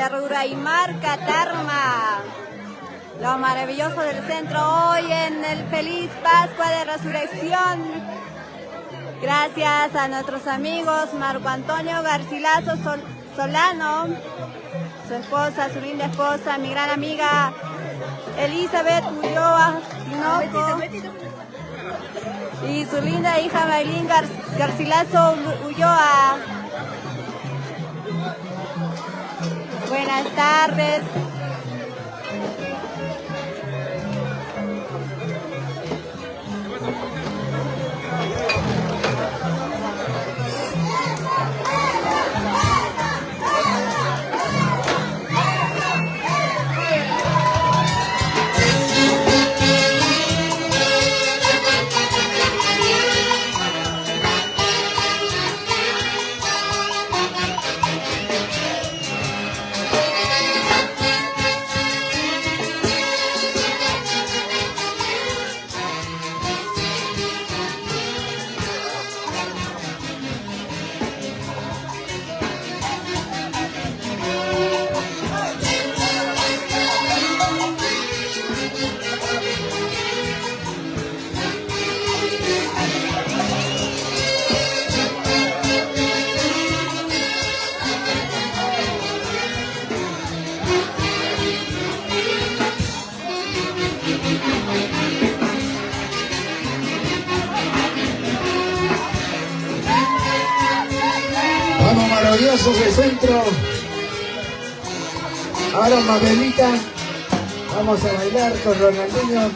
de Ruraymarca, Tarma. Lo maravilloso del centro hoy en el feliz Pascua de Resurrección. Gracias a nuestros amigos Marco Antonio Garcilaso Solano, su esposa, su linda esposa, mi gran amiga Elizabeth Ulloa Tinoco y su linda hija Maylin Garcilaso Ulloa. Buenas tardes. Maravillosos del centro. Ahora Mabelita, vamos a bailar con Ronaldinho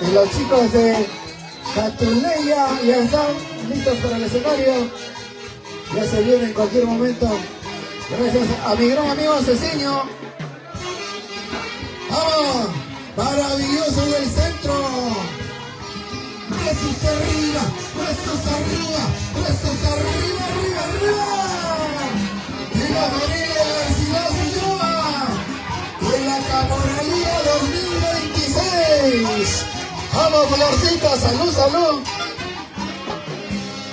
y los chicos de Catuleya ya están listos para el escenario, ya se viene en cualquier momento. Gracias a mi gran amigo Ceciño. ¡Vamos! Maravilloso del centro. Besos arriba, besos arriba, besos arriba, arriba, arriba. De la familia Garcilaso Ulloa, de la Caporalía 2026. Vamos, Florcita, salud, salud.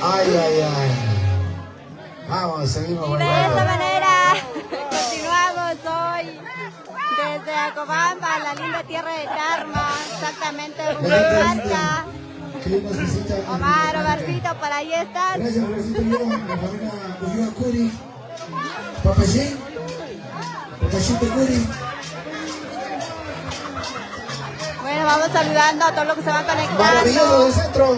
Ay, ay, ay. Vamos, seguimos bailando. De esta manera continuamos hoy desde Acobamba, la linda tierra de Tarma, exactamente Ruraymarca. Omar, Omarcito, por ahí estás. Gracias, Florcita Ulloa, la familia Ulloa Curi. Papayín, Papayito Curi. Bueno, vamos saludando a todos los que se van conectando. Maravilloso del centro,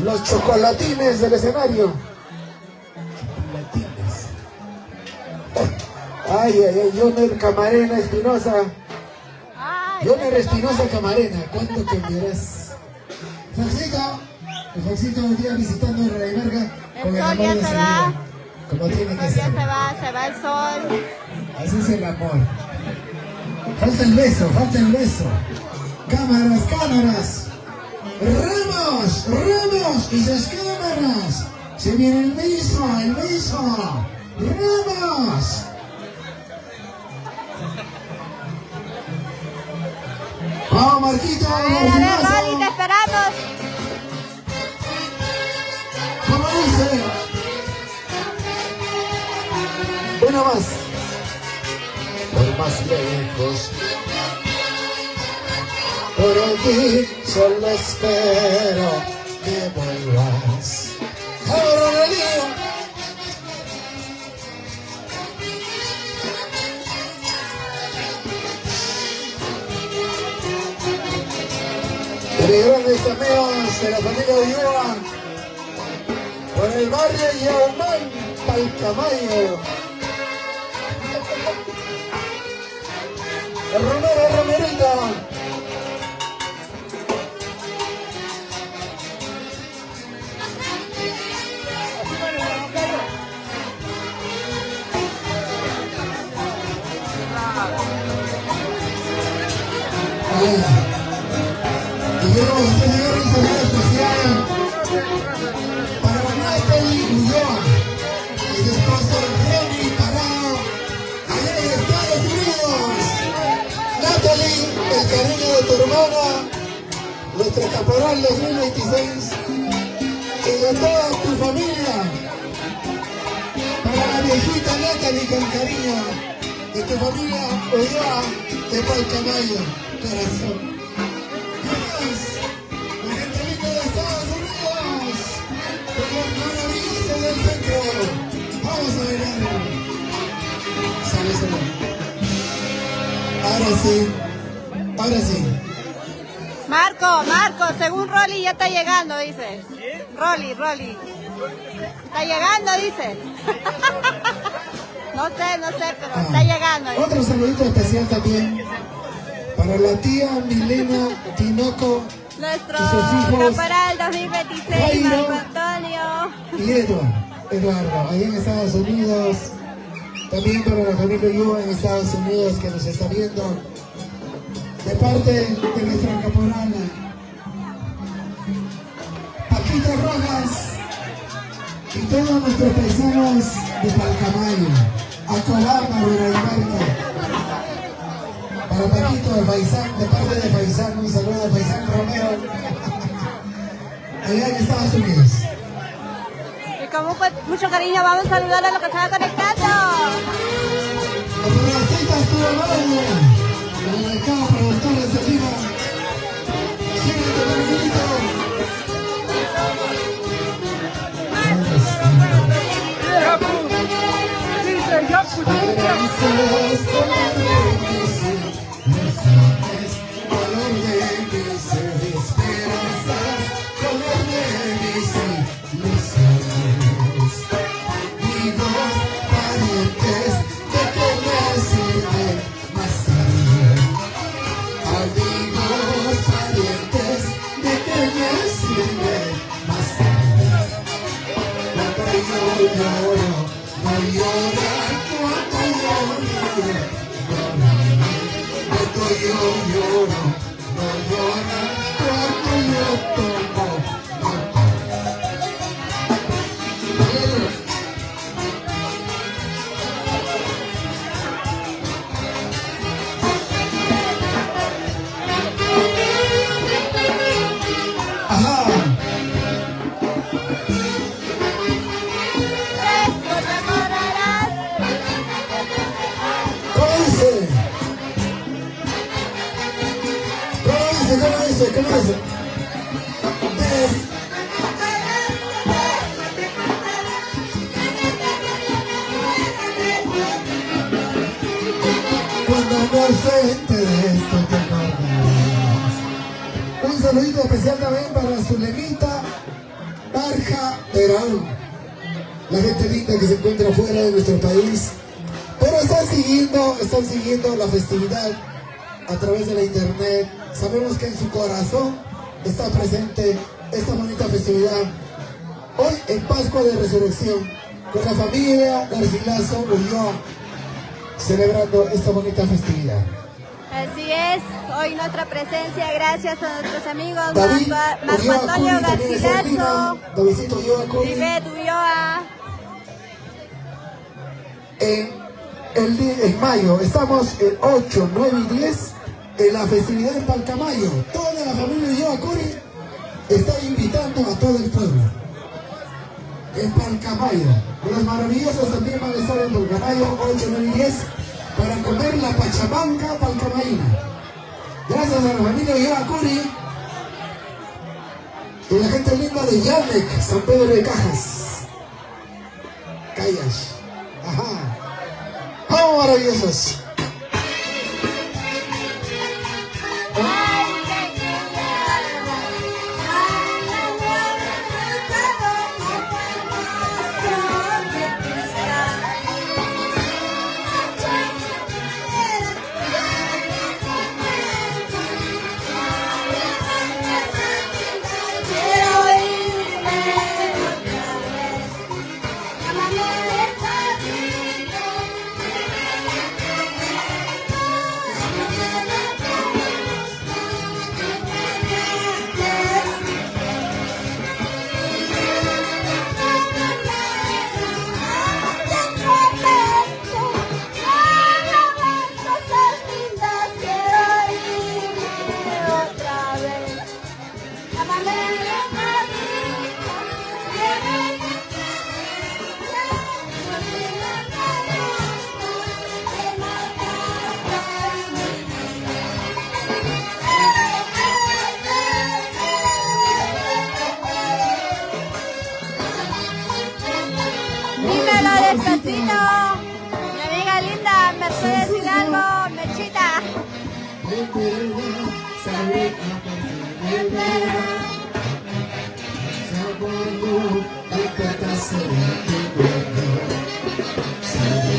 los chocolatines del escenario. Chocolatines. Ay, ay, ay, Joner Camarena Espinosa. Joner Espinosa Camarena, ¿cuánto cambiarás? Foxito hoy día visitando Ruraymarca con el amor de su vida. Como tiene que ser. Se va el sol. Así es el amor. Falta el beso, falta el beso. Cámaras, cámaras. Remos, remos. Y esas cámaras. Se viene el beso, el beso. Remos. Vamos, Marquito. A ver, Loli, te esperamos. ¿Cómo dice? Una más. Por más lejos, por ti solo espero que vuelvas. Ahora me lío. De grandes amigos de la familia Ulloa, por el barrio Yaumán, Palcamayo. El Romero, Romerito. Y queremos hacer un saludo especial para Natalie Ulloa y su esposo Henry Parado, allá en Estados Unidos. Natalie, el cariño de tu hermana, nuestra Caporal 2026 y de toda tu familia. Para la viejita Natalie con cariño. de tu familia Ulloa de Palcamayo, corazón. La gente linda de Estados Unidos, con los maravillosos del centro. Vamos a bailar. Sale, sale. Ahora sí. Marco, según Rolly ya está llegando, dice. Rolly. Está llegando, dice. No sé, pero está llegando. Dice. Otro saludito especial también para la tía Milena Tinoco. Nuestro y sus hijos, caporal 2026, Jairo Marco Antonio. Y Eduardo, ahí en Estados Unidos. También para la familia Ulloa en Estados Unidos que nos está viendo. De parte de nuestra caporala, Paquita Rojas y todos nuestros paisanos de Palcamayo, Acobamba, Ruraimarca. Para Paquito de Faisán, de parte de Faisán, un saludo a Faisán Romero, allá en Estados Unidos. Y con mucho cariño vamos a saludar a los que están conectando. La progresista estuvo mal. El mercado productores de Lima. Síguete, Marquito. ¿Cómo dice? Cuando no se entere esto te acordarás. Un saludito especial también para Zulemita Barja Perón, la gente linda que se encuentra fuera de nuestro país, pero están siguiendo la festividad a través de la internet. Sabemos que en su corazón está presente esta bonita festividad. Hoy en Pascua de Resurrección, con la familia Garcilaso Ulloa, celebrando esta bonita festividad. Así es, hoy nuestra presencia gracias a nuestros amigos David Marco Antonio Garcilaso, Davidcito Ulloa Curi. Ivette Ulloa. En mayo, estamos el 8, 9 y 10 en la festividad en Palcamayo. Toda la familia Ulloa Curi está invitando a todo el pueblo. En Palcamayo. Los maravillosos también van a estar en Palcamayo 8, 9 y 10 para comer la pachamanga palcamaína. Gracias a la familia Ulloa Curi y la gente linda de Yanek, San Pedro de Cajas. Callas. Ajá. ¡Vamos, maravillosos! verdad, sabe amarte de verdad. Saboreó, no importa ser tu dueño. Sabe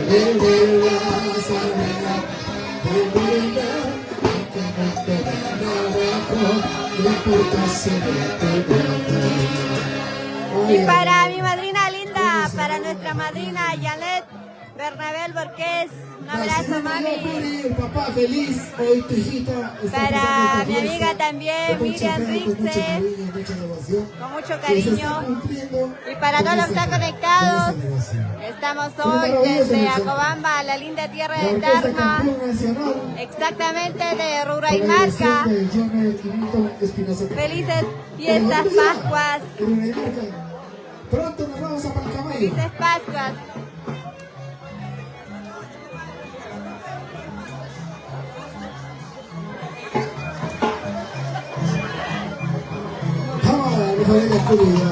de verdad, sabe de verdad. Que no te nada, no importa ser tu dueño. Y para mi madrina linda, para nuestra madrina Janet Bernabel Borqués, un abrazo, mami. Papá feliz, hoy tu hijita está Para mi fiesta, amiga también, con mucho Miriam fe, con mucho Rixes, cariño, mucha devoción, con mucho que se está cariño. cumpliendo Y para con todos los que esa están fe, conectados, con esa devoción. estamos Una hoy maravillosa desde elección. Acobamba, la linda tierra La de Orquesta Tarma, Campeón Nacional, exactamente de con la Ruraymarca. dirección de Johnny Quinto Espinosa. Felices fiestas Pascuas. Ruraymarca. Pronto nos vamos a Palcamayo. Felices Pascuas. Vamos a la familia Curia.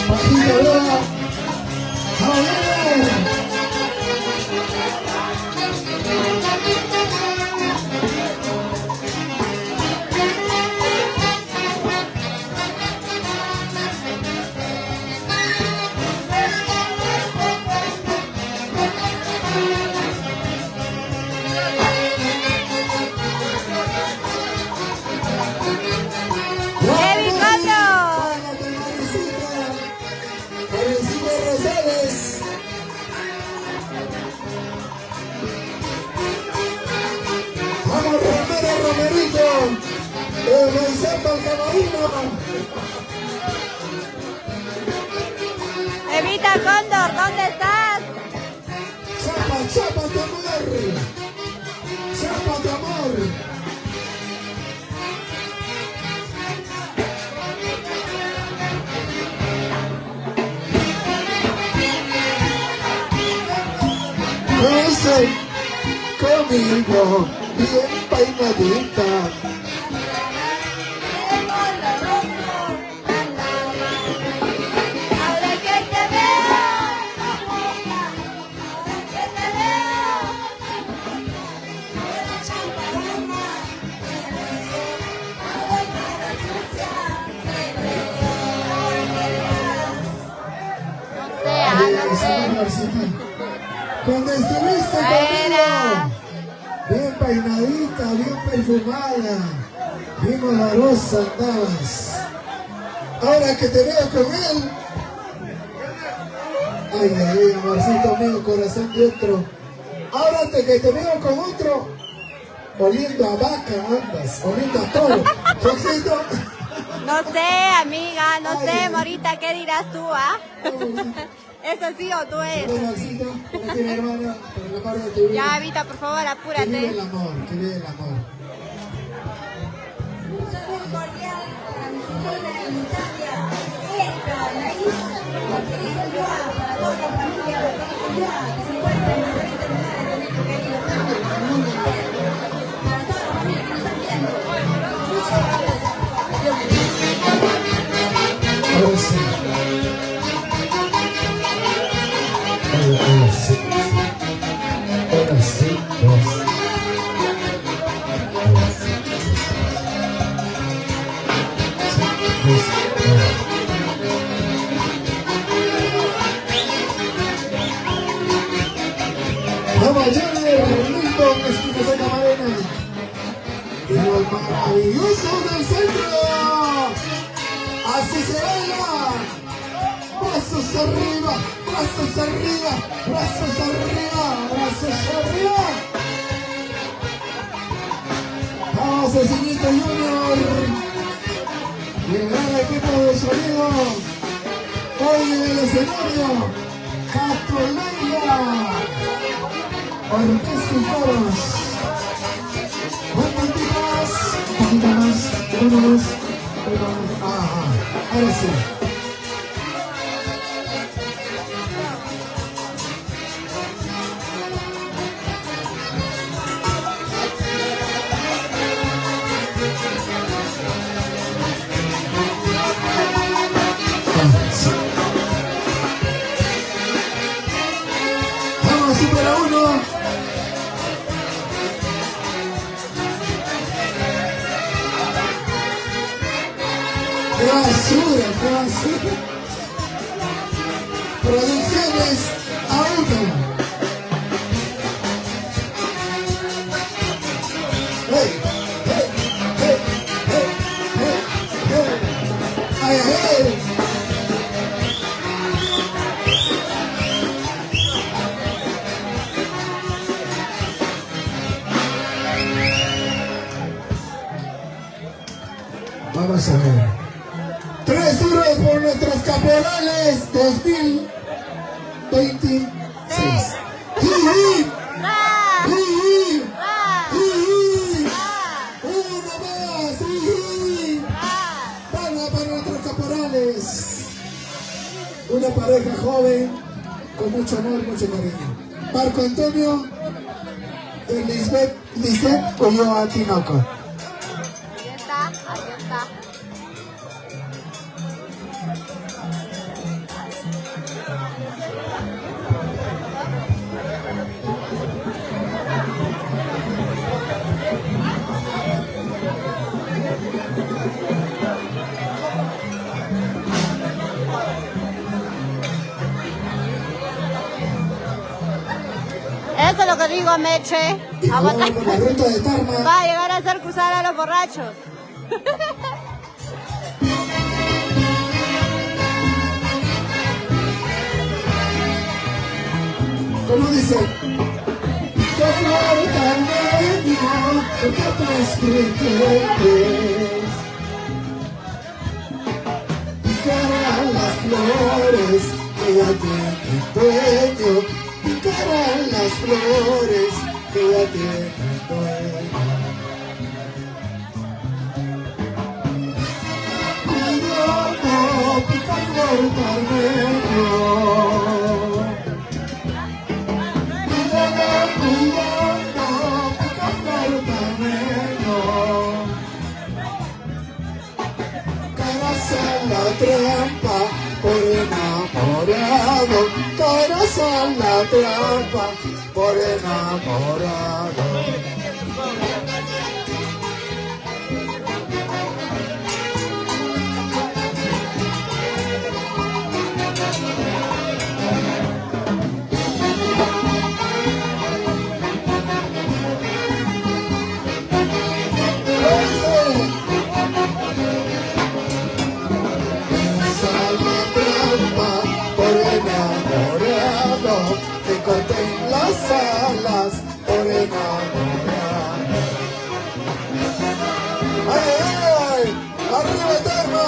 Paquito, Lola. ¡Vamos! Kevin Cotto. Karencita Rosales. Vamos, Romero Romerito. Moisés Palcamarino. Evita Cóndor, ¿dónde estás? Chapa, chapa tu amor. Chapa tu amor. Ese conmigo, bien peinadita. Ahora que te veo, ahora que te veo. No sé. Cuando estuviste Era. conmigo, bien peinadita, bien perfumada, bien olorosa andabas. Ahora que te veo con él, ay, ay, ay, amorcito mío, corazón de otro. Ahora que te veo con otro, oliendo a vaca andas, oliendo a toro. Foxito. No sé, amiga, no sé, Morita, ¿qué dirás tú, ah? ¿Eso sí o tú es? Bueno, Maxito, para ti, mi hermana, para la parte de tu vida. Ya, Evita, por favor, Que vive apúrate. el amor, que vive el amor. Un saludo cordial para mi sobrina en Italia, Erika, Laís, que dice Joa, para toda la familia, que dice Joa, que se encuentra en diferentes lugares de nuestro querido Perú, del mundo entero. Para toda la familia que nos están viendo, muchas gracias. Ahora sí. Ahora sí. Ahora sí. Dos. Ahora sí. Vamos, Johnny, Milton, Espinosa Camarena. Y los maravillosos del centro. Así se baila. Brazos arriba, brazos arriba, brazos arriba, brazos arriba. Vamos, Cecinito Junior. Y el gran equipo de sonido. Hoy en el escenario, Cato Leila. Orquesta y coros. Un poquito más, uno más. Ahora sí. Vamos supera uno. ¡Qué basura, qué basura! Producciones Auto. ¡Hey! ¡Hey! ¡Hey! ¡Hey! ¡Hey! ¡Hey! ¡Ay, ay! Vamos a ver. 3 euros por nuestros caporales 2026. ¡Jiji! ¡Ah! ¡Jiji! ¡Ah! ¡Jiji! ¡Ah! ¡Uno más! ¡Jiji! ¡Ah! Palma para nuestros caporales. Una pareja joven con mucho amor, mucho cariño. Marco Antonio y Lisbeth Ulloa Tinoco. Ahí está, ahí está. Eso es lo que digo, Meche. Y vamos por la ruta de Tarma. Va a llegar a hacer cruzar a los borrachos. ¿Cómo dice? Que flor tan bella, que otras pretendes. Picarán las flores que ya tienen dueño. Picarán las flores que ya tienen dueño. Cuidado, pica flor tan bella. La trampa por enamorado, corazón la trampa por enamorado. Te corté las alas por enamorado. ¡Ay, ay, ay! ¡Arriba, Tarma!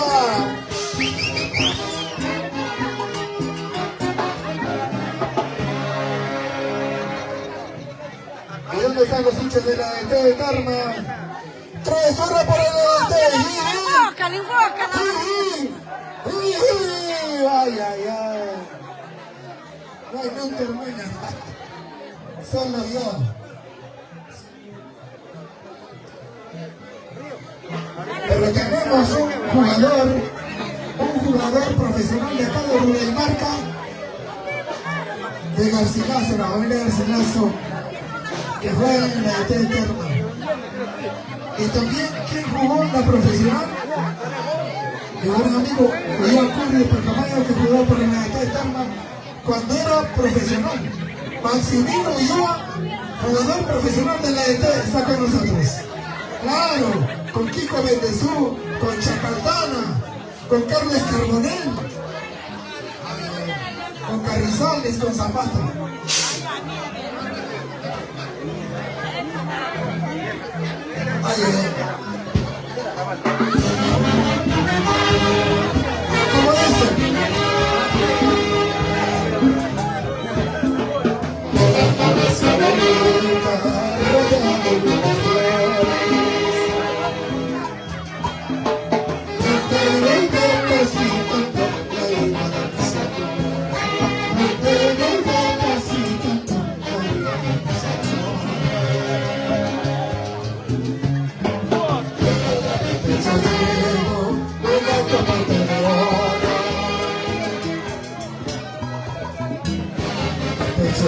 ¿Y dónde están los hinchas de la ET de Tarma? 3 horas por el ET. ¡Enfócala, enfócala! ¡Ay, ay, ay! No hay no termina. Solo yo. Pero tenemos un jugador profesional de acá de Ruralmarca, de Garcilaso, la familia Garcilaso, que juega en la ET de Tarma. Y también, ¿quién jugó en la profesional? Mi buen amigo Julián Curry de Pacamayo, que jugó por la ET de Tarma cuando era profesional. Maximino Ulloa, jugador profesional de la ET, está con nosotros. Claro, con Kiko Bendezú, con Chacaltana, con Carlos Carbonell, con Carrizales, con Zapata. Ay, ay, ay. ¿Cómo dice?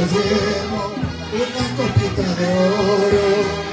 Llevo una copita de oro.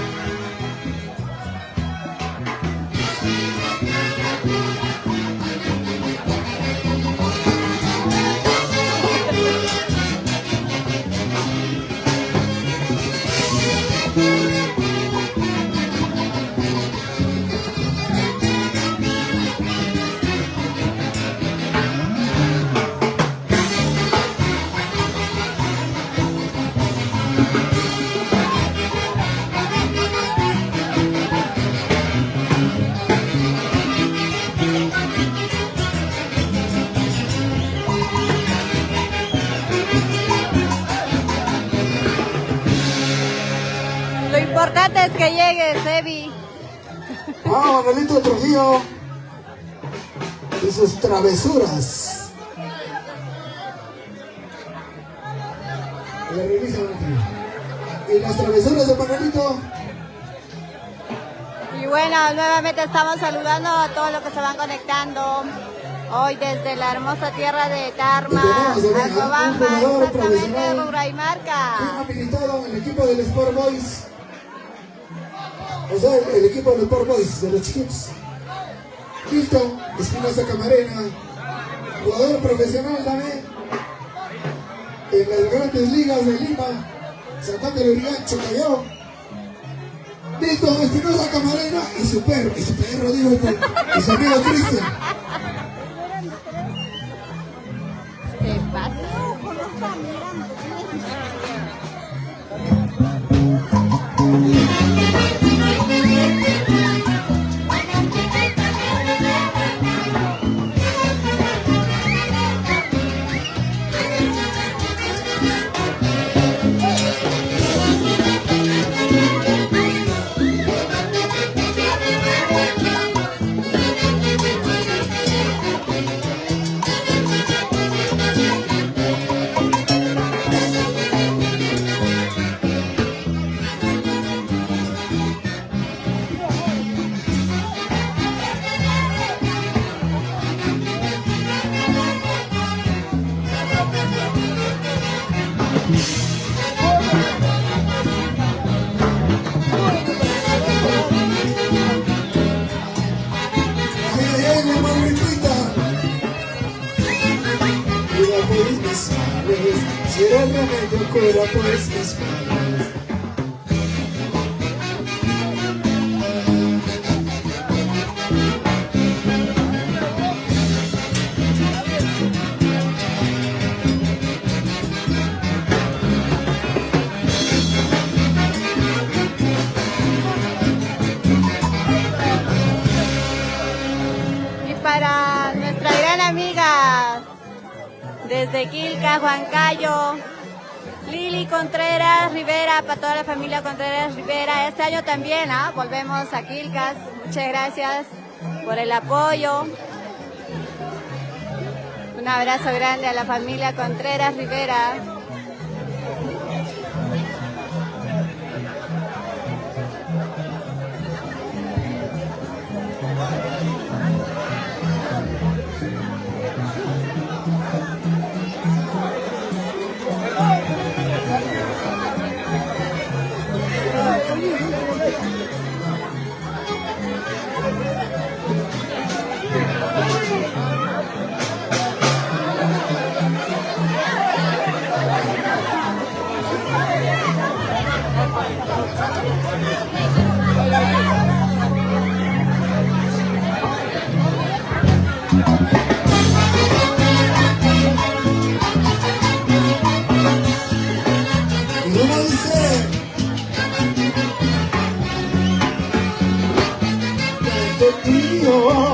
Lo importante es que llegues, Evi. Ah, Manuelito Trujillo y sus travesuras. La revisa, y las travesuras de Manuelito. Y bueno, nuevamente estamos saludando a todos los que se van conectando hoy desde la hermosa tierra de Tarma, Acobamba, exactamente, Ruraymarca. ¿Quién ha militado en el equipo del Sport Boys? O sea, el equipo de los Sport Boys, de los chiquitos. Milton Espinosa Camarena, jugador profesional también en las grandes ligas de Lima, San del Urigancho, Callao. Milton Espinosa Camarena y su perro, digo, y su amigo Cristian. ¿Qué pasa? Si era el remedio cura pues mis males. Y para nuestra gran amiga desde Quilca, Huancayo, Lili Contreras Rivera, para toda la familia Contreras Rivera. Este año también volvemos a Quilcas. Muchas gracias por el apoyo. Un abrazo grande a la familia Contreras Rivera.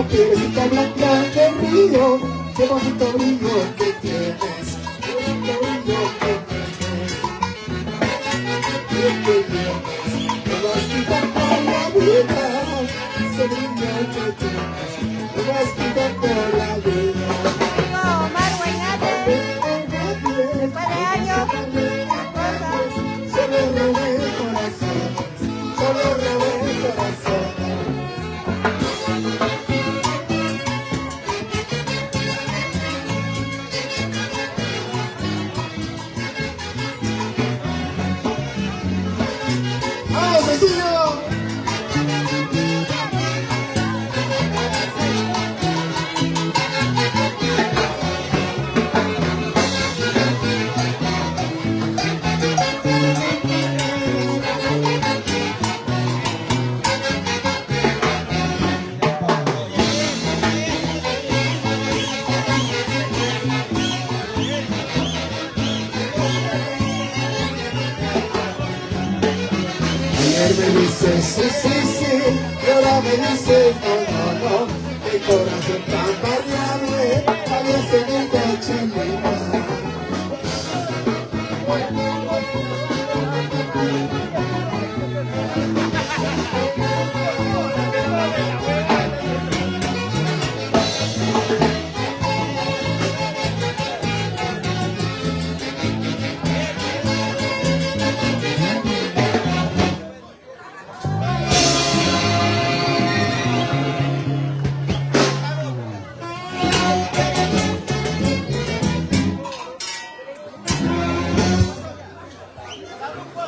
Piedrecita blanca del río, qué bonito brillo que tienes, qué bonito brillo que tienes, que tienes, te vas quitando la vida, ese brillo que tienes, te vas quitando la vida. Amigo Omar Guaynate, después de años, solo robé corazones, solo robé corazones. Castillo. Ayer me dice sí, sí, sí, y ahora me dice no, no, no. Mi corazón tan variable, a veces digo chilena.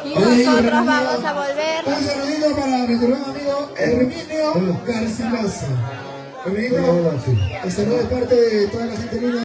Y nosotros vamos a volver. Un saludito para nuestro buen amigo Herminio Garcilaso. Herminio, el saludo de parte de toda la gente linda.